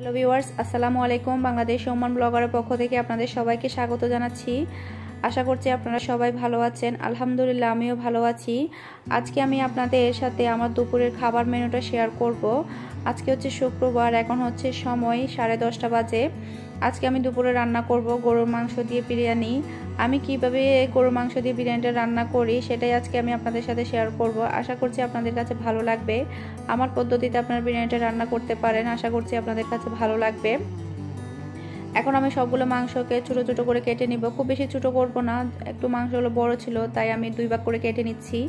Hello viewers, আসসালামু আলাইকুম। Bangladesh Oman ব্লগারের পক্ষ থেকে আপনাদের সবাইকে স্বাগত জানাচ্ছি। আশা করছি আপনারা সবাই ভালো আছেন। আলহামদুলিল্লাহ, আমিও ভালো আছি। আজকে আমি আপনাদের সাথে আমার দুপুরের খাবার মেনুটা শেয়ার করব। আজকে হচ্ছে শুক্রবার, এখন হচ্ছে সময় 10:30 বাজে। আজকে আমি দুপুরে রান্না করব গরুর মাংস দিয়ে বিরিয়ানি। আমি কিভাবে গরুর মাংস দিয়ে বিরিয়ানিটা রান্না করি সেটাই আজকে আমি আপনাদের সাথে শেয়ার করব। আশা করছি আপনাদের কাছে ভালো লাগবে। আমার পদ্ধতিতে আপনারা বিরিয়ানিটা রান্না করতে পারেন, আশা করছি আপনাদের কাছে ভালো লাগবে। এখন আমি সবগুলো মাংসকে ছোট ছোট করে কেটে নিব। খুব বেশি ছোট করব না, একটু মাংসগুলো বড় ছিল তাই আমি 2 ভাগ করে কেটে নিচ্ছি।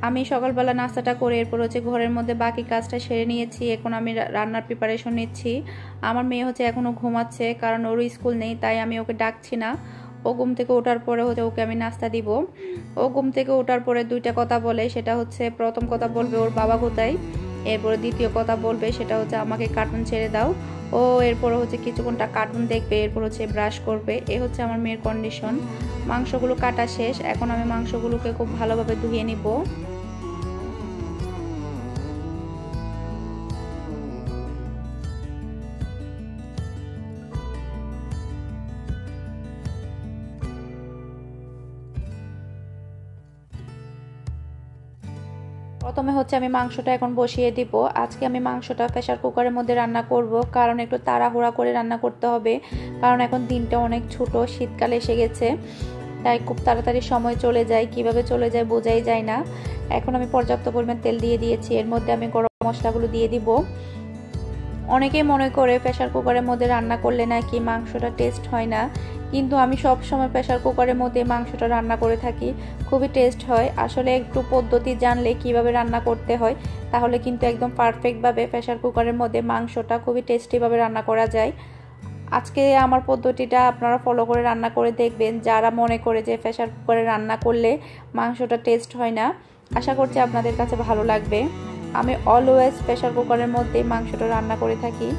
আমি সকালবেলা নাস্তাটা করে এরপর হচ্ছে ঘরের মধ্যে বাকি কাজটা সেরে নিয়েছি। এখন আমি রান্নার প্রিপারেশন নিচ্ছি। আমার মেয়ে হচ্ছে এখনও ঘুমাচ্ছে, কারণ ওর স্কুল নেই, তাই আমি ওকে ডাকছি না। ও ঘুম থেকে ওঠার পরে হচ্ছে ওকে আমি নাস্তা দিব। ও ঘুম থেকে ওঠার পরে 2টা কথা বলে, সেটা হচ্ছে প্রথম কথা বলবে ওর বাবা কোথায়, এরপরে দ্বিতীয় কথা বলবে সেটা হচ্ছে আমাকে কার্টুন ছেড়ে দাও। ও এরপর হচ্ছে কিছুক্ষণটা কার্টুন দেখবে, এরপর হচ্ছে ব্রাশ করবে। এ হচ্ছে আমার মেয়ের কন্ডিশন। মাংসগুলো কাটা শেষ, এখন আমি মাংসগুলোকে খুব ভালোভাবে ধুয়ে নিব। প্রথমে হচ্ছে আমি মাংসটা এখন বসিয়ে দিব। আজকে আমি মাংসটা প্রেসার কুকারের মধ্যে রান্না করব, কারণ একটু তাড়াহুড়া করে রান্না করতে হবে, কারণ এখন দিনটা অনেক ছোট, শীতকাল এসে গেছে, তাই খুব তাড়াতাড়ি সময় চলে যায়, কিভাবে চলে যায় বোঝাই যায় না। এখন আমি পর্যাপ্ত পরিমাণ তেল দিয়ে দিয়েছি, এর মধ্যে আমি গরম মশলাগুলো দিয়ে দিব। অনেকেই মনে করে প্রেসার কুকারের মধ্যে রান্না করলে নাকি মাংসটা টেস্ট হয় না, কিন্তু আমি সব সময় প্রেসার কুকারের মধ্যে মাংসটা রান্না করে থাকি, খুবই টেস্ট হয়। আসলে একটু পদ্ধতি জানলে কিভাবে রান্না করতে হয়, তাহলে কিন্তু একদম পারফেক্টভাবে প্রেসার কুকারের মধ্যে মাংসটা খুবই টেস্টিভাবে রান্না করা যায়। আজকে আমার পদ্ধতিটা আপনারা ফলো করে রান্না করে দেখবেন, যারা মনে করে যে প্রেসার কুকারে রান্না করলে মাংসটা টেস্ট হয় না। আশা করছি আপনাদের কাছে ভালো লাগবে। আমি অলওয়েজ প্রেসার কুকারের মধ্যে মাংসটা রান্না করে থাকি,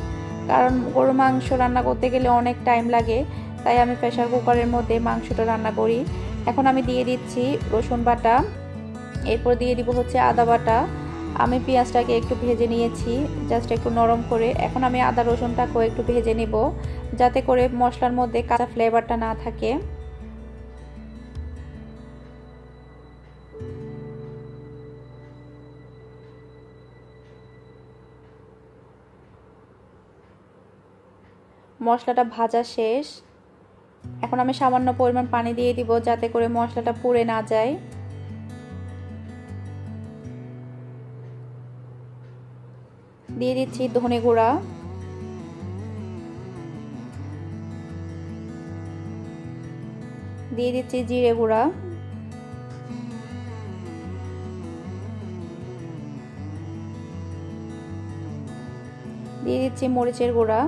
কারণ গরুর মাংস রান্না করতে গেলে অনেক টাইম লাগে, তাই আমি প্রেসার কুকারের মধ্যে মাংসটা রান্না করি। এখন আমি দিয়ে দিচ্ছি রসুন বাটা, এরপর দিয়ে দিব হচ্ছে আদা বাটা। আমি পেঁয়াজটাকে একটু ভেজে নিয়েছি, জাস্ট একটু নরম করে। এখন আমি আদা রসুনটাকেও একটু ভেজে নেব, যাতে করে মশলার মধ্যে কাঁচা ফ্লেভারটা না থাকে। মশলাটা ভাজা শেষ, এখন আমি সামান্য পরিমাণ পানি দিয়ে দিব, যাতে করে মশলাটা পুড়ে না যায়। দিয়ে দিচ্ছি ধনে গুঁড়া, দিয়ে দিচ্ছি জিরে গুঁড়া, দিয়ে দিচ্ছি মরিচের গুঁড়া,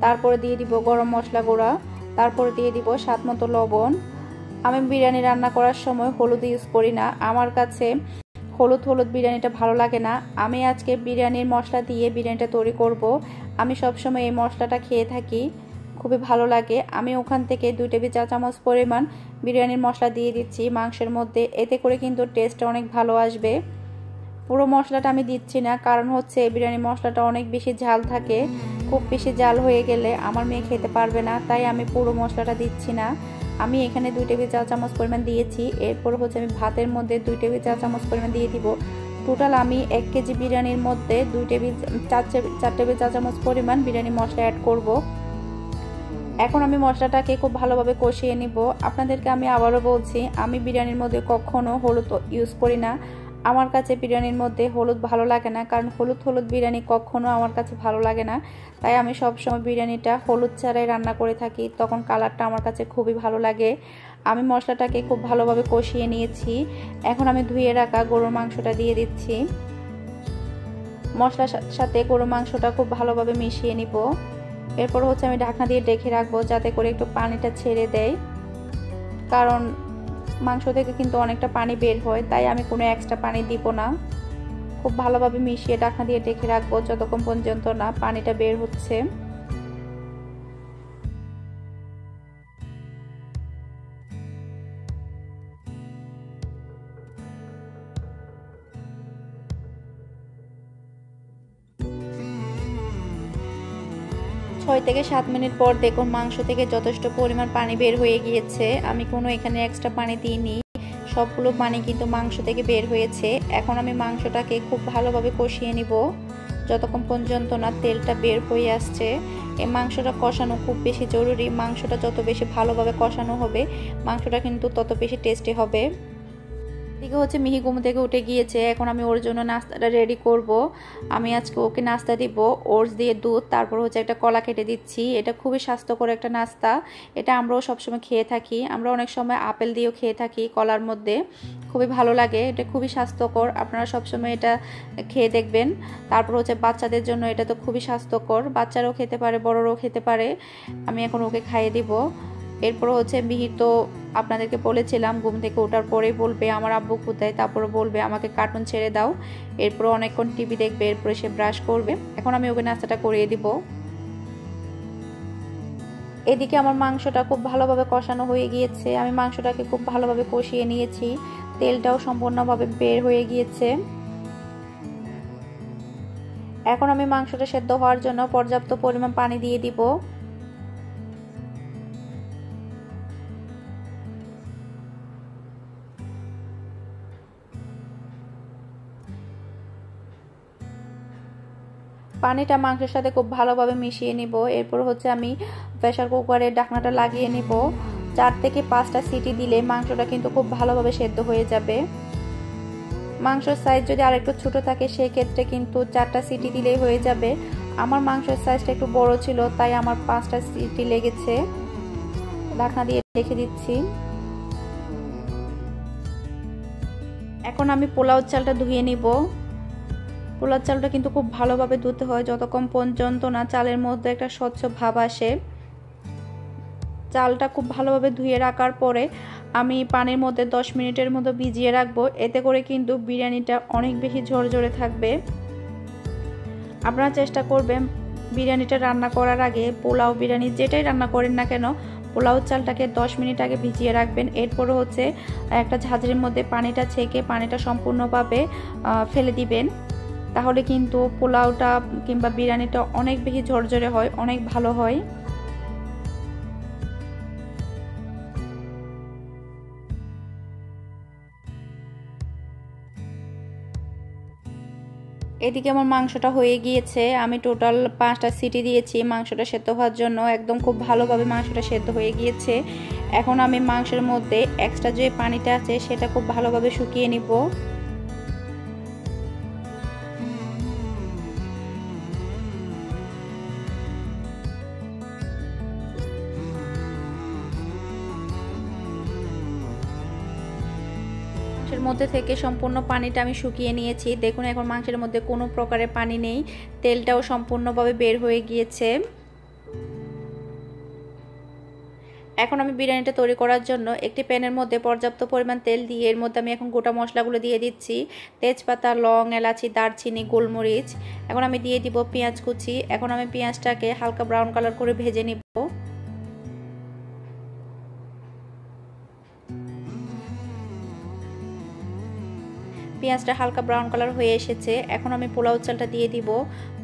তারপরে দিয়ে দিব গরম মশলা গুঁড়া, তারপরে দিয়ে দিব স্বাদ মতো লবণ। আমি বিরিয়ানি রান্না করার সময় হলুদ ইউজ করি না, আমার কাছে হলুদ বিরিয়ানিটা ভালো লাগে না। আমি আজকে বিরিয়ানির মশলা দিয়ে বিরিয়ানিটা তৈরি করব। আমি সবসময় এই মশলাটা খেয়ে থাকি, খুবই ভালো লাগে। আমি ওখান থেকে 2 টেবিল চা চামচ পরিমাণ বিরিয়ানির মশলা দিয়ে দিচ্ছি মাংসের মধ্যে, এতে করে কিন্তু টেস্টটা অনেক ভালো আসবে। পুরো মশলাটা আমি দিচ্ছি না, কারণ হচ্ছে বিরিয়ানি মশলাটা অনেক বেশি ঝাল থাকে, খুব বেশি ঝাল হয়ে গেলে আমার মেয়ে খেতে পারবে না, তাই আমি পুরো মশলাটা দিচ্ছি না। আমি এখানে 2 টেবিল চা চামচ পরিমাণ দিয়েছি, এরপর হচ্ছে আমি ভাতের মধ্যে 2 টেবিল চা চামচ পরিমাণ দিয়ে দিব। টোটাল আমি 1 কেজি বিরিয়ানির মধ্যে 4 টেবিল চা চামচ পরিমাণ বিরিয়ানি মশলা অ্যাড করব। এখন আমি মশলাটাকে খুব ভালোভাবে কষিয়ে নিব। আপনাদেরকে আমি আবারও বলছি, আমি বিরিয়ানির মধ্যে কখনো হলুদ ইউজ করি না। আমার কাছে বিরিয়ানির মধ্যে হলুদ ভালো লাগে না, কারণ হলুদ বিরিয়ানি কখনো আমার কাছে ভালো লাগে না, তাই আমি সবসময় বিরিয়ানিটা হলুদ ছাড়াই রান্না করে থাকি, তখন কালারটা আমার কাছে খুবই ভালো লাগে। আমি মশলাটাকে খুব ভালোভাবে কষিয়ে নিয়েছি। এখন আমি ধুয়ে রাখা গরুর মাংসটা দিয়ে দিচ্ছি। মশলার সাথে গরুর মাংসটা খুব ভালোভাবে মিশিয়ে নিব। এরপর হচ্ছে আমি ঢাকনা দিয়ে ঢেকে রাখবো, যাতে করে একটু পানিটা ছেড়ে দেয়, কারণ মাংস থেকে কিন্তু অনেকটা পানি বের হয়, তাই আমি কোনো এক্সট্রা পানি দিব না। খুব ভালোভাবে মিশিয়ে ঢাকনা দিয়ে ঢেকে রাখবো যতক্ষণ পর্যন্ত না পানিটা বের হচ্ছে। 6 থেকে 7 মিনিট পর দেখুন মাংস থেকে যথেষ্ট পরিমাণ পানি বের হয়ে গিয়েছে। আমি কোনো এখানে এক্সট্রা পানি দিইনি, সবগুলো পানি কিন্তু মাংস থেকে বের হয়েছে। এখন আমি মাংসটাকে খুব ভালোভাবে কষিয়ে নিব যতক্ষণ পর্যন্ত না তেলটা বের হয়ে আসছে। এই মাংসটা কষানো খুব বেশি জরুরি। মাংসটা যত বেশি ভালোভাবে কষানো হবে মাংসটা কিন্তু তত বেশি টেস্টি হবে। এদিকে হচ্ছে মিহি ঘুম থেকে উঠে গিয়েছে, এখন আমি ওর জন্য নাস্তাটা রেডি করব। আমি আজকে ওকে নাস্তা দিব ওটস দিয়ে দুধ, তারপর হচ্ছে একটা কলা কেটে দিচ্ছি। এটা খুবই স্বাস্থ্যকর একটা নাস্তা, এটা আমরাও সবসময় খেয়ে থাকি। আমরা অনেক সময় আপেল দিয়েও খেয়ে থাকি কলার মধ্যে, খুবই ভালো লাগে। এটা খুবই স্বাস্থ্যকর, আপনারা সবসময় এটা খেয়ে দেখবেন। তারপর হচ্ছে বাচ্চাদের জন্য এটা তো খুবই স্বাস্থ্যকর, বাচ্চারাও খেতে পারে বড়রাও খেতে পারে। আমি এখন ওকে খাইয়ে দিব। এরপর হচ্ছে মিহি তো আপনাদেরকে বলেছিলাম ঘুম থেকে ওঠার পরেই বলবে আমার আব্বু কোথায়, তারপরে বলবে আমাকে কার্টুন ছেড়ে দাও। এরপর অনেকক্ষণ টিভি দেখবে, এরপরে সে ব্রাশ করবে। এখন আমি ওকে নাস্তাটা করিয়ে দিব। এদিকে আমার মাংসটা খুব ভালোভাবে কষানো হয়ে গিয়েছে। আমি মাংসটাকে খুব ভালোভাবে কষিয়ে নিয়েছি, তেলটাও সম্পূর্ণভাবে বের হয়ে গিয়েছে। এখন আমি মাংসটা সেদ্ধ হওয়ার জন্য পর্যাপ্ত পরিমাণ পানি দিয়ে দিব। পানিটা মাংসের সাথে খুব ভালোভাবে মিশিয়ে নিব। এরপর হচ্ছে আমি প্রেসার কুকারের ঢাকনাটা লাগিয়ে নিব। 4 থেকে 5টা সিটি দিলে মাংসটা কিন্তু খুব ভালোভাবে সেদ্ধ হয়ে যাবে। মাংসের সাইজ যদি আরেকটু ছোট থাকে সেই ক্ষেত্রে কিন্তু 4টা সিটি দিলেই হয়ে যাবে। আমার মাংসের সাইজটা একটু বড় ছিল তাই আমার 5টা সিটি লেগেছে। ঢাকনা দিয়ে রেখে দিচ্ছি। এখন আমি পোলাও চালটা ধুয়ে নিব। পোলাও চালটা কিন্তু খুব ভালোভাবে ধুতে হয় যতক্ষণ পর্যন্ত না চালের মধ্যে একটা স্বচ্ছ ভাব আসে। চালটা খুব ভালোভাবে ধুয়ে রাখার পরে আমি পানির মধ্যে 10 মিনিটের মতো ভিজিয়ে রাখবো। এতে করে কিন্তু বিরিয়ানিটা অনেক বেশি ঝরঝরে থাকবে। আপনারা চেষ্টা করবেন বিরিয়ানিটা রান্না করার আগে, পোলাও বিরিয়ানি যেটাই রান্না করেন না কেন, পোলাও চালটাকে 10 মিনিট আগে ভিজিয়ে রাখবেন। এরপরে হচ্ছে একটা ঝাঁঝরির মধ্যে পানিটা ছেঁকে পানিটা সম্পূর্ণভাবে ফেলে দিবেন। তাহলে কিন্তু পোলাওটা কিংবা বিরিয়ানিটা অনেক বেশি ঝরঝরে হয়, অনেক ভালো হয়। এদিকে আমার মাংসটা হয়ে গিয়েছে। আমি টোটাল 5টা সিটি দিয়েছি মাংসটা সেদ্ধ হওয়ার জন্য। একদম খুব ভালোভাবে মাংসটা সেদ্ধ হয়ে গিয়েছে। এখন আমি মাংসের মধ্যে এক্সট্রা যে পানিটা আছে সেটা খুব ভালোভাবে শুকিয়ে নিব। মাংসের মধ্যে থেকে সম্পূর্ণ পানিটা আমি শুকিয়ে নিয়েছি। দেখুন এখন মাংসের মধ্যে কোনো প্রকারের পানি নেই, তেলটাও সম্পূর্ণভাবে বের হয়ে গিয়েছে। এখন আমি বিরিয়ানিটা তৈরি করার জন্য একটি প্যানের মধ্যে পর্যাপ্ত পরিমাণ তেল দিয়ে এর মধ্যে আমি এখন গোটা মশলাগুলো দিয়ে দিচ্ছি। তেজপাতা, লং, এলাচি, দারচিনি, গোলমরিচ। এখন আমি দিয়ে দিব পেঁয়াজ কুচি। এখন আমি পেঁয়াজটাকে হালকা ব্রাউন কালার করে ভেজে নিব। পেঁয়াজটা হালকা ব্রাউন কালার হয়ে এসেছে। এখন আমি পোলাও চালটা দিয়ে দিব।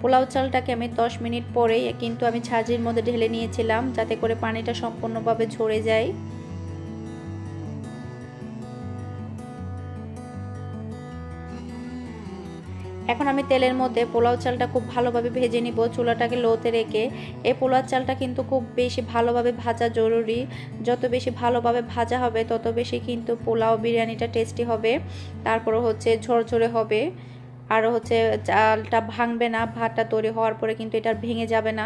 পোলাও চালটাকে আমি 10 মিনিট পরেই কিন্তু আমি ঝাঁঝরির মধ্যে ঢেলে নিয়েছিলাম যাতে করে পানিটা সম্পূর্ণভাবে ঝরে যায়। এখন আমি তেলের মধ্যে পোলাও চালটা খুব ভালোভাবে ভেজে নিব, চুলাটাকে লোতে রেখে। এই পোলাও চালটা কিন্তু খুব বেশি ভালোভাবে ভাজা জরুরি। যত বেশি ভালোভাবে ভাজা হবে তত বেশি কিন্তু পোলাও বিরিয়ানিটা টেস্টি হবে। তারপরে হচ্ছে ঝরঝরে হবে, আর হচ্ছে চালটা ভাঙবে না। ভাতটা তৈরি হওয়ার পরে কিন্তু এটা ভেঙে যাবে না।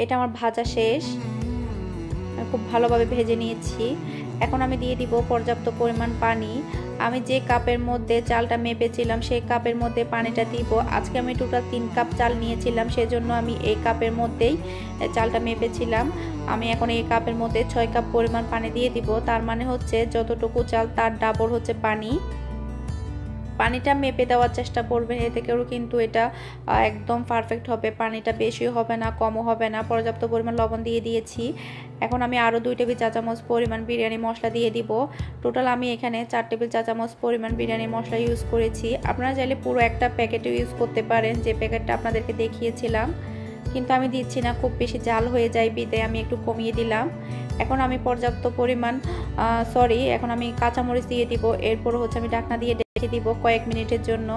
এটা আমার ভাজা শেষ, খুব ভালোভাবে ভেজে নিয়েছি। এখন আমি দিয়ে দিব পর্যাপ্ত পরিমাণ পানি। আমি যে কাপের মধ্যে চালটা মেপেছিলাম সেই কাপের মধ্যে পানিটা দিব। আজকে আমি টোটাল 3 কাপ চাল নিয়েছিলাম, সেজন্য আমি এই কাপের মধ্যেই চালটা মেপেছিলাম। আমি এখন এই কাপের মধ্যে 6 কাপ পরিমাণ পানি দিয়ে দিব। তার মানে হচ্ছে যতটুকু চাল তার ডাবল হচ্ছে পানি। পানিটা মেপে দেওয়ার চেষ্টা করবেন, এতে করেও কিন্তু এটা একদম পারফেক্ট হবে। পানিটা বেশি হবে না, কমও হবে না। পর্যাপ্ত পরিমাণ লবণ দিয়ে দিয়েছি। এখন আমি আরও 2 টেবিল চা চামচ পরিমাণ বিরিয়ানি মশলা দিয়ে দিব। টোটাল আমি এখানে 4 টেবিল চা চামচ পরিমাণ বিরিয়ানি মশলা ইউজ করেছি। আপনারা চাইলে পুরো একটা প্যাকেটও ইউজ করতে পারেন, যে প্যাকেটটা আপনাদেরকে দেখিয়েছিলাম, কিন্তু আমি দিচ্ছি না, খুব বেশি জাল হয়ে যায়, বিদায় আমি একটু কমিয়ে দিলাম। এখন আমি পর্যাপ্ত পরিমাণ এখন আমি কাঁচামরিচ দিয়ে দিব। এরপর হচ্ছে আমি ঢাকনা দিয়ে রেখে দিব কয়েক মিনিটের জন্য।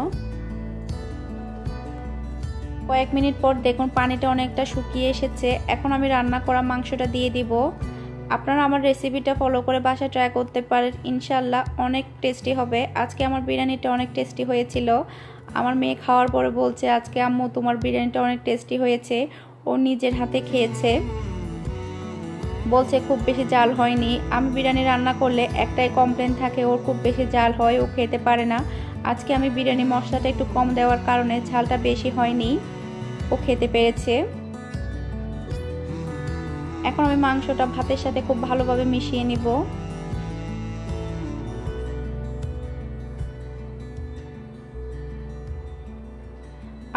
কয়েক মিনিট পর দেখুন পানিটা অনেকটা শুকিয়ে এসেছে। এখন আমি রান্না করা মাংসটা দিয়ে দিব। আপনারা আমার রেসিপিটা ফলো করে বাসায় ট্রাই করতে পারেন, ইনশাল্লাহ অনেক টেস্টি হবে। আজকে আমার বিরিয়ানিটা অনেক টেস্টি হয়েছিল। আমার মেয়ে খাওয়ার পরে বলছে, আজকে আম্মু তোমার বিরিয়ানিটা অনেক টেস্টি হয়েছে। ও নিজের হাতে খেয়েছে, বলছে খুব বেশি জাল হয়নি। আমি বিরিয়ানি রান্না করলে একটাই কমপ্লেন থাকে, ওর খুব বেশি জাল হয়, ও খেতে পারে না। আজকে আমি বিরিয়ানি মশলাটা একটু কম দেওয়ার কারণে ঝালটা বেশি হয়নি, ও খেতে পেরেছে। এখন আমি মাংসটা ভাতের সাথে খুব ভালোভাবে মিশিয়ে নিব।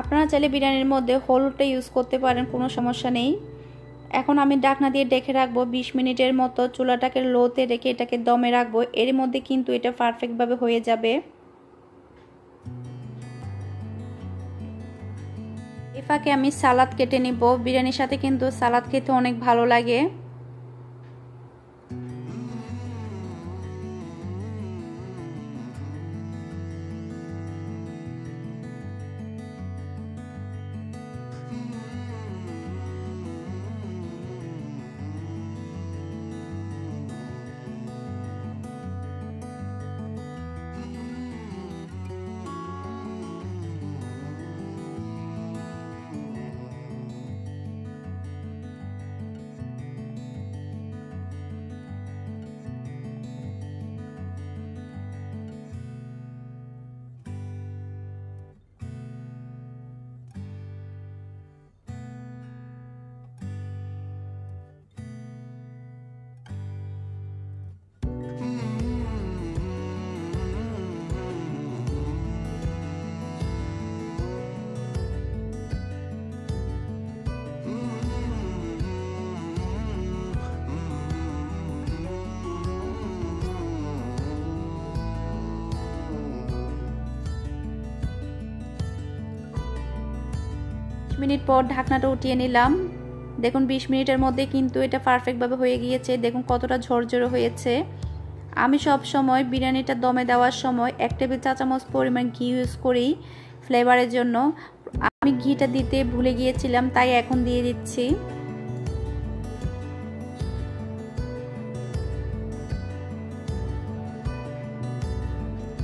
আপনারা চাইলে বিরিয়ানির মধ্যে হলুদটা ইউজ করতে পারেন, কোনো সমস্যা নেই। এখন আমি ঢাকনা দিয়ে ঢেকে রাখবো 20 মিনিটের মতো। চুলাটাকে লোতে রেখে এটাকে দমে রাখবো। এর মধ্যে কিন্তু এটা পারফেক্টভাবে হয়ে যাবে। এই ফাঁকে আমি সালাদ কেটে নিব। বিরিয়ানির সাথে কিন্তু সালাদ খেতে অনেক ভালো লাগে। মিনিট পর ঢাকনাটা উঠিয়ে নিলাম। দেখুন 20 মিনিটের মধ্যে কিন্তু এটা পারফেক্টভাবে হয়ে গিয়েছে। দেখুন কতটা ঝরঝরে হয়েছে। আমি সব সময় বিরিয়ানিটা দমে দেওয়ার সময় 1 টেবিল চা চামচ পরিমাণ ঘি ইউজ করি ফ্লেভারের জন্য। আমি ঘিটা দিতে ভুলে গিয়েছিলাম, তাই এখন দিয়ে দিচ্ছি।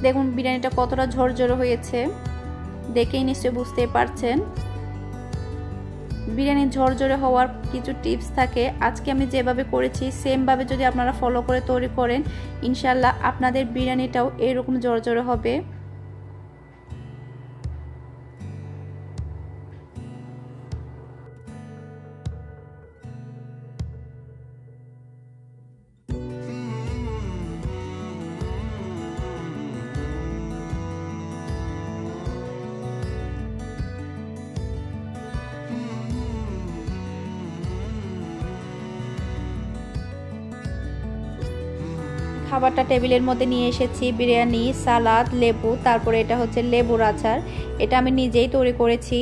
দেখুন বিরিয়ানিটা কতটা ঝরঝরে হয়েছে, দেখেই নিশ্চয়ই বুঝতে পারছেন। বিরিয়ানি ঝরঝরে হওয়ার কিছু টিপস থাকে, আজকে আমি যেভাবে করেছি সেম ভাবে যদি আপনারা ফলো করে তৈরি করেন, ইনশাল্লাহ আপনাদের বিরিয়ানিটাও এরকম ঝরঝরে হবে। খাবারটা টেবিলের মধ্যে নিয়ে এসেছি, বিরিয়ানি, সালাদ, লেবু, তারপরে এটা হচ্ছে লেবুর আচার। এটা আমি নিজেই তৈরি করেছি।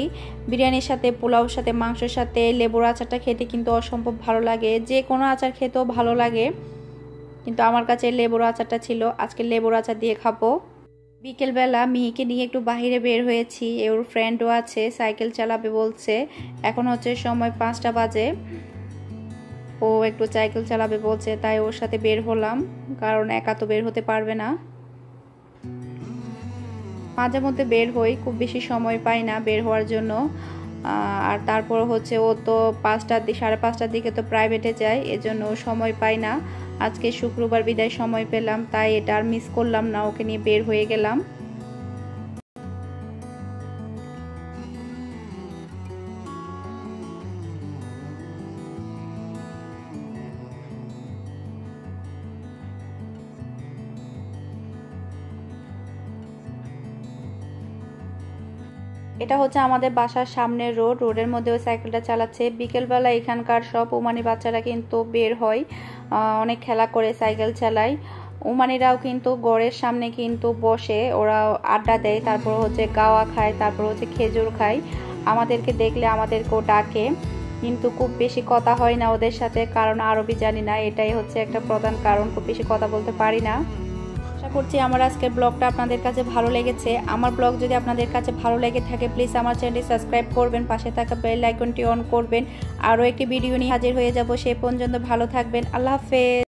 বিরিয়ানির সাথে, পোলাওর সাথে, মাংসের সাথে লেবুর আচারটা খেতে কিন্তু অসম্ভব ভালো লাগে। যে কোনো আচার খেতেও ভালো লাগে, কিন্তু আমার কাছে লেবুর আচারটা ছিল, আজকে লেবুর আচার দিয়ে খাবো। বিকেলবেলা মিহিকে নিয়ে একটু বাহিরে বের হয়েছি। ওর ফ্রেন্ডও আছে, সাইকেল চালাবে বলছে। এখন হচ্ছে সময় 5টা বাজে। ও একটু সাইকেল চালাবে বলছে, তাই ওর সাথে বের হলাম, কারণ একা তো বের হতে পারবে না। মাঝে মধ্যে বের হই, খুব বেশি সময় পাই না বের হওয়ার জন্য। আর তারপর হচ্ছে ও তো 5:30 দিকে তো প্রাইভেটে যায়, এজন্য সময় পাই না। আজকে শুক্রবার বিদায় সময় পেলাম, তাই এটা আর মিস করলাম না, ওকে নিয়ে বের হয়ে গেলাম। এটা হচ্ছে আমাদের বাসার সামনের রোড, রোডের মধ্যে ওই সাইকেলটা চালাচ্ছে। বিকেলবেলা এখানকার সব ওমানি বাচ্চারা কিন্তু বের হয়, অনেক খেলা করে, সাইকেল চালায়। ওমানিরাও কিন্তু ঘরের সামনে কিন্তু বসে, ওরা আড্ডা দেয়, তারপর হচ্ছে গাওয়া খায়, তারপর হচ্ছে খেজুর খায়। আমাদেরকে দেখলে আমাদেরকেও ডাকে, কিন্তু খুব বেশি কথা হয় না ওদের সাথে, কারণ আরবি জানি না, এটাই হচ্ছে একটা প্রধান কারণ, খুব বেশি কথা বলতে পারি না। আশা করছি আমার আজকের ব্লগটা আপনাদের কাছে ভালো লেগেছে। আমার ব্লগ যদি আপনাদের কাছে ভালো লেগে থাকে প্লিজ আমার চ্যানেলটি সাবস্ক্রাইব করবেন, পাশে থাকা বেল আইকনটি অন করবেন। আরও একটি ভিডিও নিয়ে হাজির হয়ে যাব, সেই পর্যন্ত ভালো থাকবেন। আল্লাহ হাফেজ।